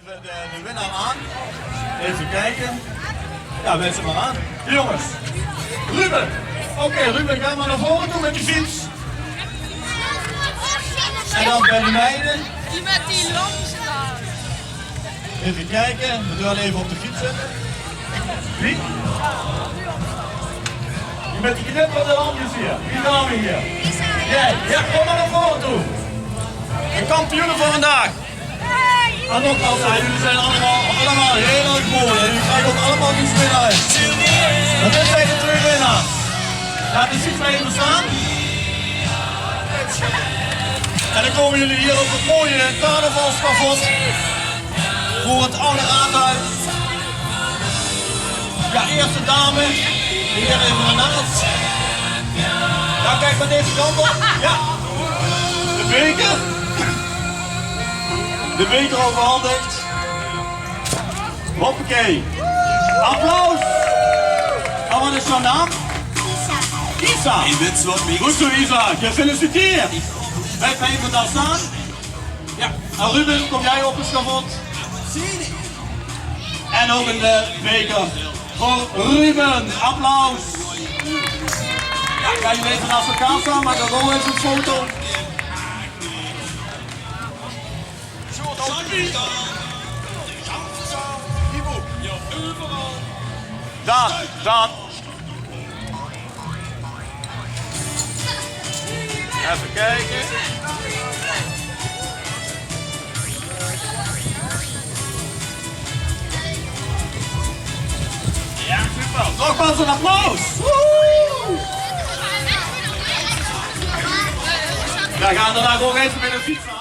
even de winnaar aan. Even kijken. Ja, wijs hem maar aan. Jongens, Ruben. Oké, Ruben, ga maar naar voren toe met je fiets. En dan bij de meiden. Die met die lampjes daar. Even kijken, we gaan even op de fiets zetten. Wie? Die met die knipperende lampjes hier. Wie gaan we hier? Jij, ja, kom maar naar voren toe. De kampioenen van vandaag. En nogmaals, jullie zijn allemaal heel erg mooi. En jullie krijgen ook allemaal iets meer uit. Maar dit zijn de twee winnaars. Laat de fiets maar even staan. En dan komen jullie hier op het mooie carnavalsschavot voor het oude raadhuis. Ja, eerste dame. Hier even ernaast. Ja, kijk maar deze kant op. Ja. De beker. De beker overhandigd. Hoppakee. Applaus. En wat is jouw naam? Isa. Goed zo, Isa. Gefeliciteerd. Blijf even daar staan. Ja. En Ruben, kom jij op het schavot? En ook een beker voor Ruben. Applaus. Ja, ga je even naast elkaar staan, maak dan gewoon even een foto. Daar. Even kijken. Ja, super. Nogmaals een applaus. Ja, gaan we daar ook even met een fiets aan.